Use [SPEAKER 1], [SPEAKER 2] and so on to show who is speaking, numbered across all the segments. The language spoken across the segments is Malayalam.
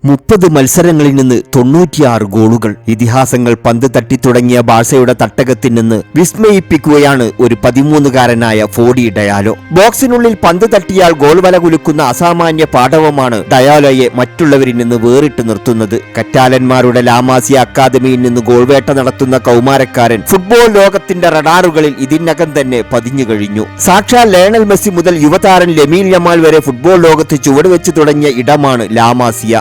[SPEAKER 1] 30 മത്സരങ്ങളിൽ നിന്ന് 96 ഗോളുകൾ. ഇതിഹാസങ്ങൾ പന്ത് തട്ടിത്തുടങ്ങിയ ബാഴ്സയുടെ തട്ടകത്തിൽ നിന്ന് വിസ്മയിപ്പിക്കുകയാണ് ഒരു 13-കാരനായ ഫോഡി ഡയാലോ. ബോക്സിനുള്ളിൽ പന്ത് തട്ടിയാൽ ഗോൾ വല കുലുക്കുന്ന അസാമാന്യ പാടവമാണ് ഡയാലോയെ മറ്റുള്ളവരിൽ നിന്ന് വേറിട്ട് നിർത്തുന്നത്. കറ്റാലന്മാരുടെ ലാമാസിയ അക്കാദമിയിൽ നിന്ന് ഗോൾവേട്ട നടത്തുന്ന കൗമാരക്കാരൻ ഫുട്ബോൾ ലോകത്തിന്റെ റഡാറുകളിൽ ഇതിനകം തന്നെ പതിഞ്ഞു കഴിഞ്ഞു. സാക്ഷാൽ ലയണൽ മെസ്സി മുതൽ യുവതാരൻ ലെമീൻ യമാൽ വരെ ഫുട്ബോൾ ലോകത്ത് ചുവടുവെച്ച് തുടങ്ങിയ ഇടമാണ് ലാമാസിയ.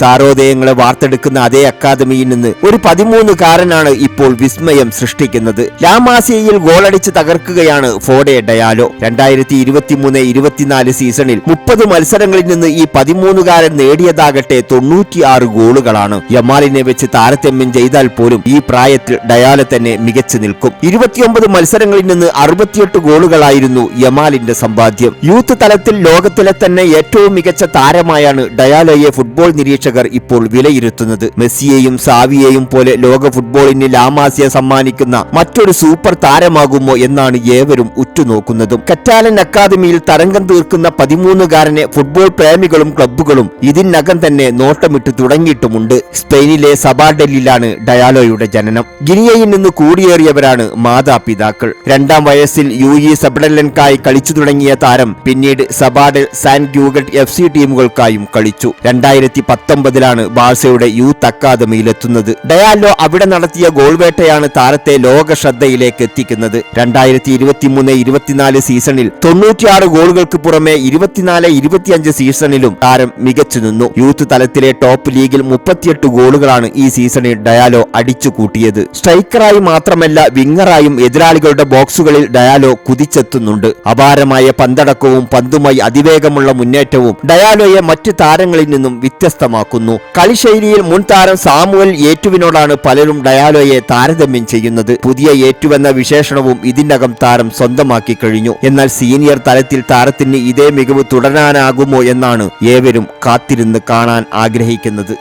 [SPEAKER 1] താരോദയങ്ങളെ വാർത്തെടുക്കുന്ന അതേ അക്കാദമിയിൽ നിന്ന് ഒരു 13-കാരനാണ് ഇപ്പോൾ വിസ്മയം സൃഷ്ടിക്കുന്നത്. ലാമാസിയയിൽ ഗോളടിച്ച് തകർക്കുകയാണ് ഫോഡെ ഡയാലോ. 2023-24 സീസണിൽ 30 മത്സരങ്ങളിൽ നിന്ന് ഈ 13-കാരൻ നേടിയതാകട്ടെ 96 ഗോളുകളാണ്. യമാലിനെ വെച്ച് താരതമ്യം ചെയ്താൽ പോലും ഈ പ്രായത്തിൽ ഡയാലോ തന്നെ മികച്ചു നിൽക്കും. 29 മത്സരങ്ങളിൽ നിന്ന് 68 ഗോളുകളായിരുന്നു യമാലിന്റെ സമ്പാദ്യം. യൂത്ത് തലത്തിൽ ലോകത്തിലെ തന്നെ ഏറ്റവും മികച്ച താരമായാണ് ഡയാലോയെ ഫുട്ബോൾ നിരീക്ഷകർ ഇപ്പോൾ വിലയിരുത്തുന്നത്. മെസ്സിയെയും സാവിയെയും പോലെ ലോക ഫുട്ബോളിന് ലാമാസിയ സമ്മാനിക്കുന്ന മറ്റൊരു സൂപ്പർ താരമാകുമോ എന്നാണ് ഏവരും ഉറ്റുനോക്കുന്നതും. കറ്റാലൻ അക്കാദമിയിൽ തരംഗം തീർക്കുന്ന 13-കാരനെ ഫുട്ബോൾ പ്രേമികളും ക്ലബ്ബുകളും ഇതിനകം തന്നെ നോട്ടമിട്ട് തുടങ്ങിയിട്ടുമുണ്ട്. സ്പെയിനിലെ സബാഡെല്ലിലാണ് ഡയാലോയുടെ ജനനം. ഗിനിയയിൽ നിന്ന് കൂടിയേറിയവരാണ് മാതാപിതാക്കൾ. 2ാം വയസ്സിൽ യുഇ സബഡലൻകായി കളിച്ചു തുടങ്ങിയ താരം പിന്നീട് സബാഡെൽ, സാൻ ഗ്യൂഗട്ട് FC ടീമുകൾക്കായും കളിച്ചു. 2019-ലാണ് ബാഴ്സയുടെ യൂത്ത് അക്കാദമിയിലെത്തുന്നത്. ഡയാലോ അവിടെ നടത്തിയ ഗോൾവേട്ടയാണ് താരത്തെ ലോക ശ്രദ്ധയിലേക്ക് എത്തിക്കുന്നത്. 2023-24 സീസണിൽ 96 ഗോളുകൾക്ക് പുറമെ 24-25 സീസണിലും താരം മികച്ചു നിന്നു. യൂത്ത് തലത്തിലെ ടോപ്പ് ലീഗിൽ 38 ഗോളുകളാണ് ഈ സീസണിൽ ഡയാലോ അടിച്ചു കൂട്ടിയത്. സ്ട്രൈക്കറായി മാത്രമല്ല വിങ്ങറായും എതിരാളികളുടെ ബോക്സുകളിൽ ഡയാലോ കുതിച്ചെത്തുന്നുണ്ട്. അപാരമായ പന്തടക്കവും പന്തുമായി അതിവേഗമുള്ള മുന്നേറ്റവും ഡയാലോയെ മറ്റ് താരങ്ങളിൽ നിന്നും വ്യത്യസ്തമാക്കുന്നു. കളിശൈലിയിൽ മുൻ താരം സാമുവൽ ഏറ്റുവിനോടാണ് പലരും ഡയാലോയെ താരതമ്യം ചെയ്യുന്നത്. പുതിയ ഏറ്റുവെന്ന വിശേഷണവും ഇതിനകം താരം സ്വന്തമാക്കി കഴിഞ്ഞു. എന്നാൽ സീനിയർ തലത്തിൽ താരത്തിന് ഇതേ മികവ് തുടരാനാകുമോ എന്നാണ് ഏവരും കാത്തിരുന്ന് കാണാൻ ആഗ്രഹിക്കുന്നത്.